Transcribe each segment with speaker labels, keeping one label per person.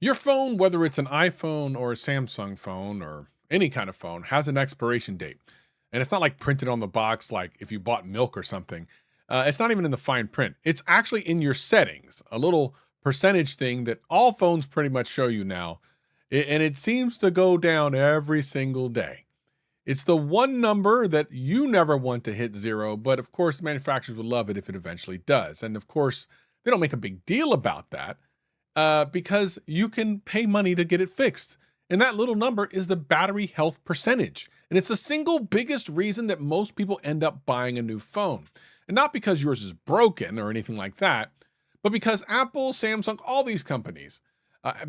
Speaker 1: Your phone, whether it's an iPhone or a Samsung phone or any kind of phone, has an expiration date. And it's not like printed on the box, like if you bought milk or something. It's not even in the fine print. It's actually in your settings, a little percentage thing that all phones pretty much show you now. And it seems to go down every single day. It's the one number that you never want to hit zero, but of course, manufacturers would love it if it eventually does. And of course, they don't make a big deal about that because you can pay money to get it fixed. And that little number is the battery health percentage. And it's the single biggest reason that most people end up buying a new phone. And not because yours is broken or anything like that, but because Apple, Samsung, all these companies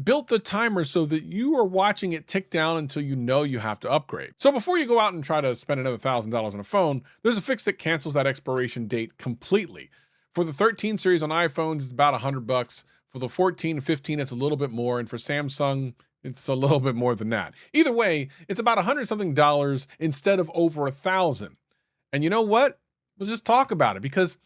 Speaker 1: built the timer so that you are watching it tick down until you know you have to upgrade. So before you go out and try to spend another $1,000 on a phone, there's a fix that cancels that expiration date completely. For the 13 series on iPhones, it's about $100. For the 14 and 15, it's a little bit more. And for Samsung, it's a little bit more than that. Either way, it's about $100 something instead of over 1,000. And you know what? We'll just talk about it because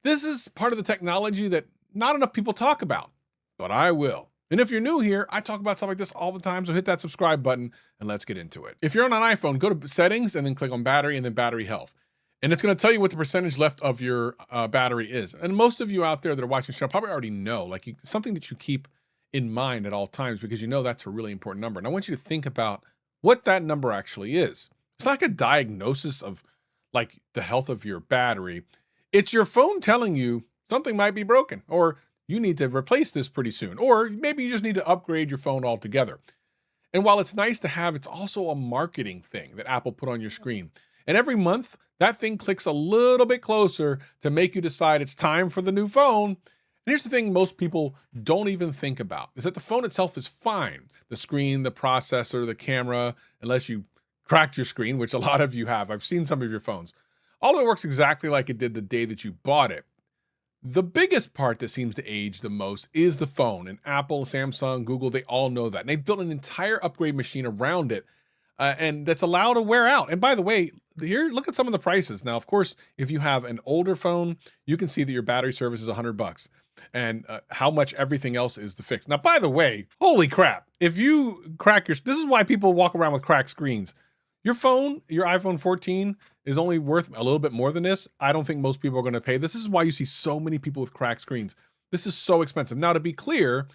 Speaker 1: this is part of the technology that not enough people talk about, but I will. And if you're new here, I talk about stuff like this all the time, so hit that subscribe button and let's get into it. If you're on an iPhone, go to settings and then click on battery and then battery health. And it's going to tell you what the percentage left of your battery is. And most of you out there that are watching the show probably already know, like something that you keep in mind at all times because you know that's a really important number. And I want you to think about what that number actually is. It's not like a diagnosis of like the health of your battery. It's your phone telling you something might be broken or you need to replace this pretty soon. Or maybe you just need to upgrade your phone altogether. And while it's nice to have, it's also a marketing thing that Apple put on your screen. And every month, that thing clicks a little bit closer to make you decide it's time for the new phone. And here's the thing most people don't even think about is that the phone itself is fine. The screen, the processor, the camera, unless you cracked your screen, which a lot of you have. I've seen some of your phones. All of it works exactly like it did the day that you bought it. The biggest part that seems to age the most is the phone, and Apple, Samsung, Google, they all know that. And they've built an entire upgrade machine around it, and that's allowed to wear out. And by the way, here, look at some of the prices. Now, of course, if you have an older phone, you can see that your battery service is $100 and how much everything else is to fix. Now, by the way, holy crap. If you crack this is why people walk around with cracked screens. Your phone, your iPhone 14 is only worth a little bit more than this. I don't think most people are going to pay. This is why you see so many people with cracked screens. This is so expensive. Now, to be clear,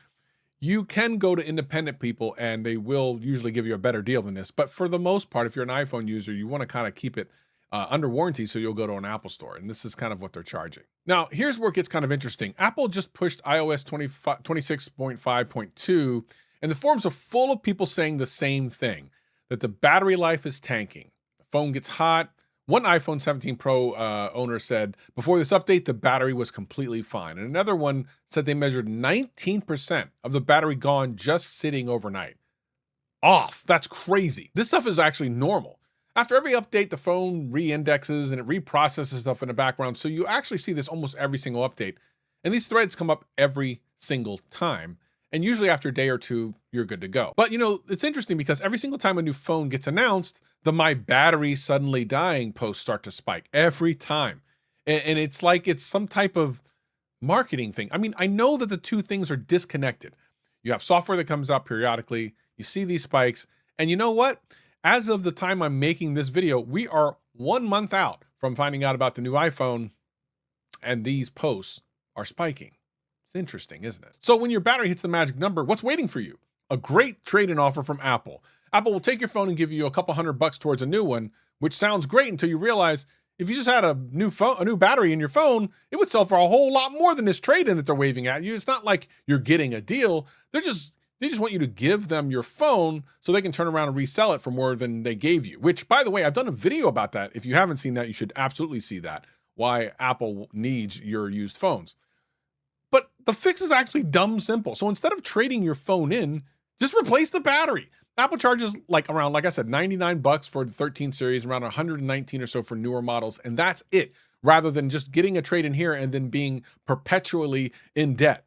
Speaker 1: you can go to independent people and they will usually give you a better deal than this. But for the most part, if you're an iPhone user, you want to kind of keep it under warranty. So you'll go to an Apple store and this is kind of what they're charging. Now, here's where it gets kind of interesting. Apple just pushed iOS 26.5.2 and the forums are full of people saying the same thing, that the battery life is tanking. The phone gets hot. One iPhone 17 Pro owner said, before this update, the battery was completely fine. And another one said they measured 19% of the battery gone just sitting overnight. Off. That's crazy. This stuff is actually normal. After every update, the phone re-indexes and it reprocesses stuff in the background. So you actually see this almost every single update. And these threads come up every single time. And usually after a day or two, you're good to go. But you know, it's interesting because every single time a new phone gets announced, the "my battery suddenly dying" posts start to spike every time. And it's like it's some type of marketing thing. I mean, I know that the two things are disconnected. You have software that comes out periodically, you see these spikes, and you know what? As of the time I'm making this video, we are 1 month out from finding out about the new iPhone, and these posts are spiking. It's interesting, isn't it? So when your battery hits the magic number, what's waiting for you? A great trade-in offer from Apple. Apple will take your phone and give you a couple $100 towards a new one, which sounds great until you realize if you just had a new battery in your phone, it would sell for a whole lot more than this trade-in that they're waving at you. It's not like you're getting a deal. They just want you to give them your phone so they can turn around and resell it for more than they gave you, which, by the way, I've done a video about that. If you haven't seen that, you should absolutely see that, why Apple needs your used phones. But the fix is actually dumb simple. So instead of trading your phone in, just replace the battery. Apple charges around, like I said, $99 for the 13 series, around $119 or so for newer models, and that's it, rather than just getting a trade in here and then being perpetually in debt.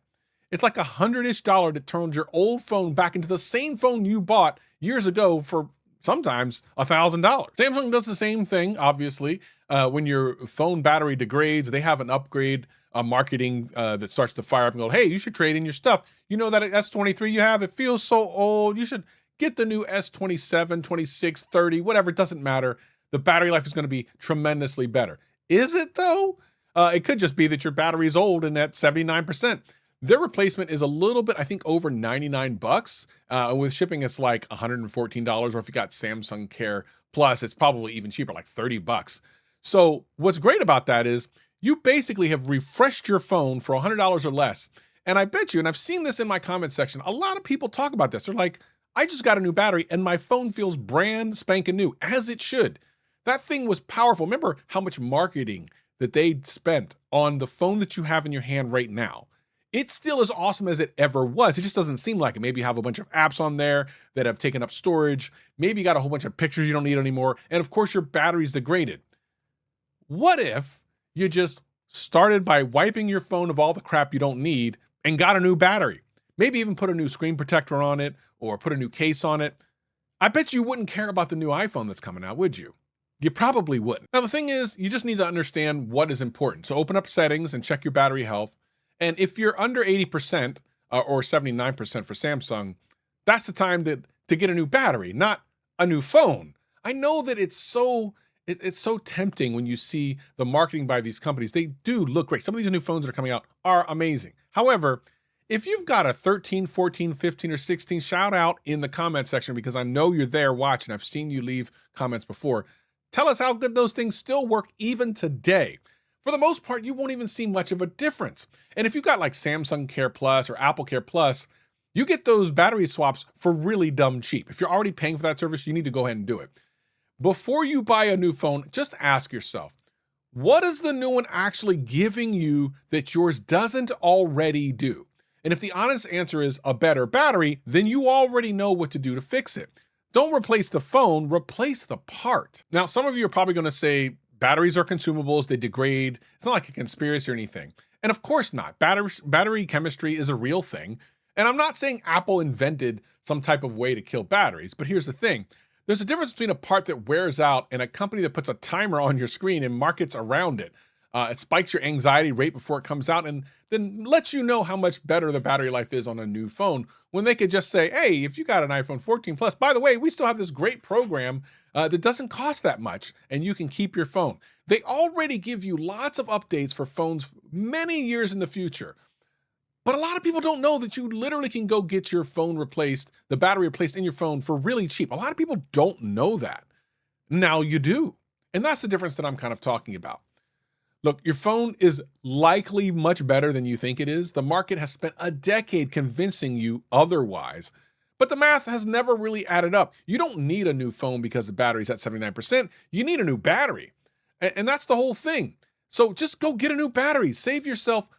Speaker 1: It's like $100-ish that turns your old phone back into the same phone you bought years ago for sometimes $1,000. Samsung does the same thing, obviously. When your phone battery degrades, they have an upgrade marketing that starts to fire up and go, hey, you should trade in your stuff. You know that S23 you have, it feels so old. You should get the new S27, 26, 30, whatever. It doesn't matter. The battery life is going to be tremendously better. Is it though? It could just be that your battery is old and at 79%. Their replacement is a little bit, I think, over 99 bucks. With shipping, it's like $114. Or if you got Samsung Care Plus, it's probably even cheaper, like 30 bucks. So what's great about that is you basically have refreshed your phone for $100 or less. And I bet you, and I've seen this in my comment section, a lot of people talk about this. They're like, I just got a new battery and my phone feels brand spanking new, as it should. That thing was powerful. Remember how much marketing that they spent on the phone that you have in your hand right now. It's still as awesome as it ever was. It just doesn't seem like it. Maybe you have a bunch of apps on there that have taken up storage. Maybe you got a whole bunch of pictures you don't need anymore. And of course, your battery's degraded. What if you just started by wiping your phone of all the crap you don't need and got a new battery? Maybe even put a new screen protector on it or put a new case on it. I bet you wouldn't care about the new iPhone that's coming out, would you? You probably wouldn't. Now, the thing is, you just need to understand what is important. So open up settings and check your battery health. And if you're under 80% or 79% for Samsung, that's the time to get a new battery, not a new phone. I know that it's so tempting when you see the marketing by these companies. They do look great. Some of these new phones that are coming out are amazing. However, if you've got a 13, 14, 15, or 16, shout out in the comment section because I know you're there watching. I've seen you leave comments before. Tell us how good those things still work even today. For the most part, you won't even see much of a difference. And if you got like Samsung Care Plus or Apple Care Plus, you get those battery swaps for really dumb cheap. If you're already paying for that service, you need to go ahead and do it. Before you buy a new phone, just ask yourself, what is the new one actually giving you that yours doesn't already do? And if the honest answer is a better battery, then you already know what to do to fix it. Don't replace the phone, replace the part. Now, some of you are probably going to say, batteries are consumables, they degrade. It's not like a conspiracy or anything. And of course not. Battery chemistry is a real thing. And I'm not saying Apple invented some type of way to kill batteries, but here's the thing. There's a difference between a part that wears out and a company that puts a timer on your screen and markets around it. It spikes your anxiety rate before it comes out and then lets you know how much better the battery life is on a new phone when they could just say, hey, if you got an iPhone 14 Plus, by the way, we still have this great program that doesn't cost that much and you can keep your phone. They already give you lots of updates for phones many years in the future. But a lot of people don't know that you literally can go get your phone replaced, the battery replaced in your phone for really cheap. A lot of people don't know that. Now you do. And that's the difference that I'm kind of talking about. Look, your phone is likely much better than you think it is. The market has spent a decade convincing you otherwise, but the math has never really added up. You don't need a new phone because the battery's at 79%. You need a new battery. And that's the whole thing. So just go get a new battery. Save yourself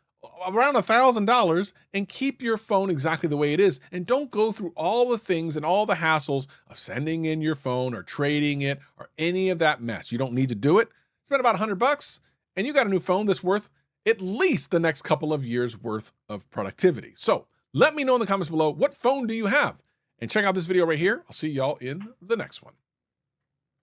Speaker 1: around $1,000 and keep your phone exactly the way it is. And don't go through all the things and all the hassles of sending in your phone or trading it or any of that mess. You don't need to do it. Spend about $100 and you got a new phone that's worth at least the next couple of years worth of productivity. So let me know in the comments below, what phone do you have? And check out this video right here. I'll see y'all in the next one.